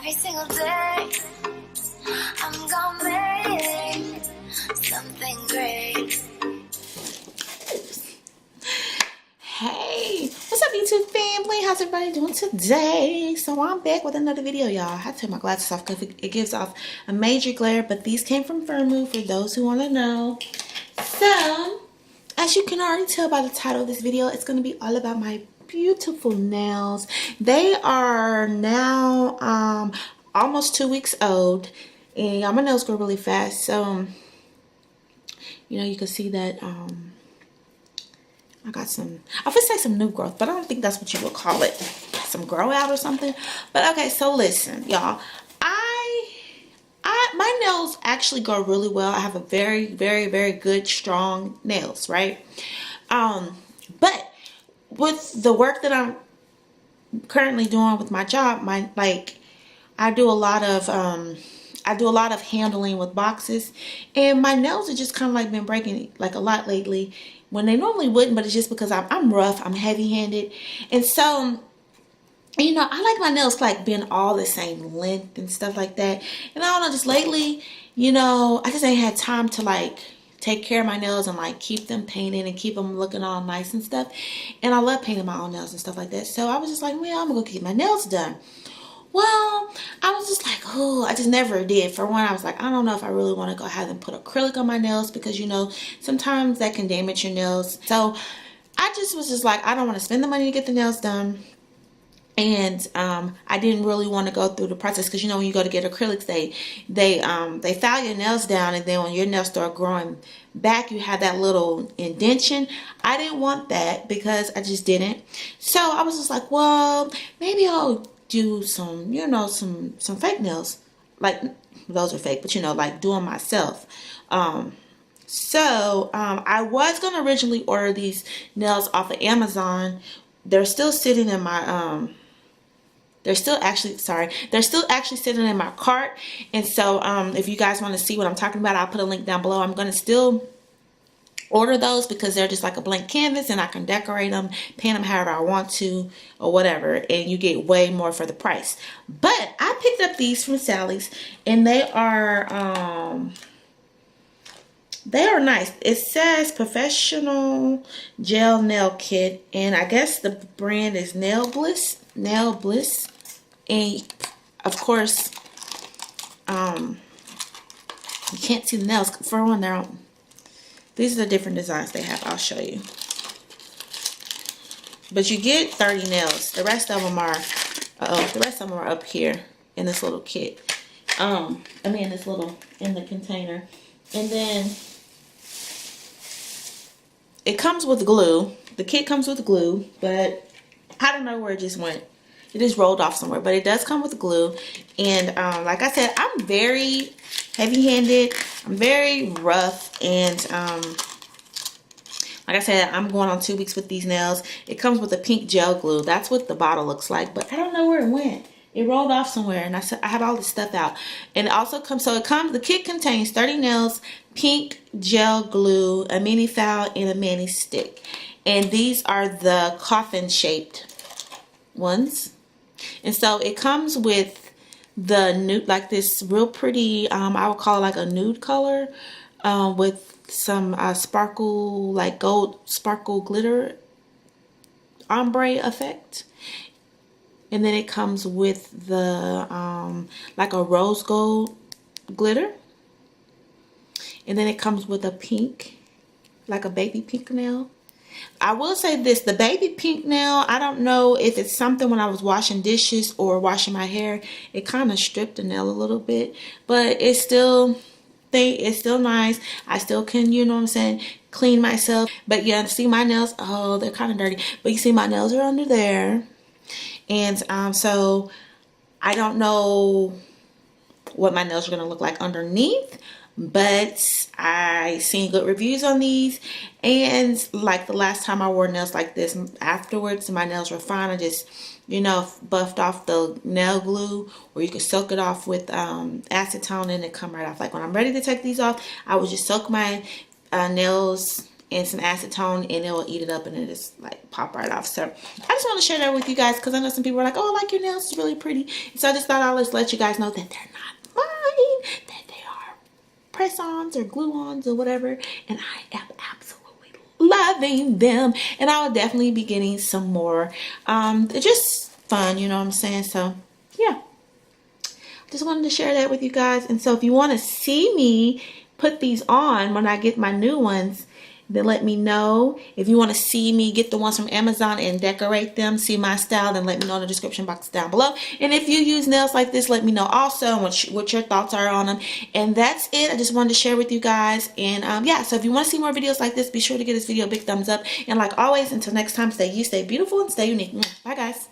Every single day, I'm gonna make something great. Hey, what's up YouTube family? How's everybody doing today? So I'm back with another video, y'all. I had to take my glasses off because it gives off a major glare, but these came from Firmoo for those who want to know. So, as you can already tell by the title of this video, it's going to be all about my beautiful nails. They are now almost 2 weeks old, and y'all, my nails grow really fast. So, you know, you can see that I got some, I would say some new growth, but I don't think that's what you would call it. Some grow out or something. But okay, so listen, y'all. My nails actually grow really well. I have a very, very, very good, strong nails, right? But with the work that I'm currently doing with my job, I do a lot of handling with boxes, and my nails have just kind of like been breaking like a lot lately when they normally wouldn't, but it's just because I'm rough, I'm heavy-handed, and so, you know, I like my nails like being all the same length and stuff like that. And I don't know, just lately, you know, I just ain't had time to like take care of my nails and like keep them painted and keep them looking all nice and stuff. And I love painting my own nails and stuff like that. So I was just like, well, I'm gonna go get my nails done. Well, I was just like, oh, I just never did. For one, I was like, I don't know if I really want to go ahead and put acrylic on my nails because, you know, sometimes that can damage your nails. So I just was just like, I don't want to spend the money to get the nails done. And I didn't really want to go through the process because, you know, when you go to get acrylics, they file your nails down, and then when your nails start growing back, you have that little indentation. I didn't want that because I just didn't. So I was just like, well, maybe I'll do some, you know, some fake nails. Like, those are fake, but, you know, like do them myself. So I was going to originally order these nails off of Amazon. They're still sitting in my they're still actually sitting in my cart. And so if you guys want to see what I'm talking about, I'll put a link down below. I'm going to still order those because they're just like a blank canvas, and I can decorate them, paint them however I want to or whatever, and you get way more for the price. But I picked up these from Sally's, and they are nice. It says professional gel nail kit, and I guess the brand is Nail Bliss. And of course, you can't see the nails. For one, these are the different designs they have. I'll show you. But you get 30 nails. The rest of them are up here in this little kit. In the container. And then it comes with glue. The kit comes with glue, but I don't know where it just went. It just rolled off somewhere, but it does come with glue. And like I said, I'm very heavy-handed. I'm very rough, and like I said, I'm going on 2 weeks with these nails. It comes with a pink gel glue. That's what the bottle looks like, but I don't know where it went. It rolled off somewhere, and I had all this stuff out. And it also comes, the kit contains 30 nails, pink gel glue, a mini file, and a mani stick. And these are the coffin shaped ones. And so it comes with the nude, like this real pretty, I would call it like a nude color, with some sparkle, like gold sparkle glitter ombre effect. And then it comes with the like a rose gold glitter. And then it comes with a pink, like a baby pink nail. I will say this, the baby pink nail, I don't know if it's something when I was washing dishes or washing my hair, it kind of stripped the nail a little bit, but it's still nice. I still can, you know what I'm saying, clean myself. But yeah, see my nails, oh, they're kind of dirty, but you see my nails are under there. And so I don't know what my nails are going to look like underneath, but I seen good reviews on these, and like the last time I wore nails like this, afterwards my nails were fine. I just, you know, buffed off the nail glue, or you could soak it off with acetone and it come right off. Like when I'm ready to take these off, I would just soak my nails and some acetone, and it will eat it up and it just like pop right off. So I just want to share that with you guys because I know some people are like, oh, I like your nails, it's really pretty. So I just thought I'll just let you guys know that they're not mine, that they are press-ons or glue-ons or whatever, and I am absolutely loving them, and I will definitely be getting some more. They're just fun, you know what I'm saying? So yeah, just wanted to share that with you guys. And so if you want to see me put these on when I get my new ones, then let me know. If you want to see me get the ones from Amazon and decorate them, see my style, then let me know in the description box down below. And if you use nails like this, let me know also what your thoughts are on them. And that's it. I just wanted to share with you guys. And yeah, so if you want to see more videos like this, be sure to give this video a big thumbs up. And like always, until next time, stay you, stay beautiful, and stay unique. Bye guys.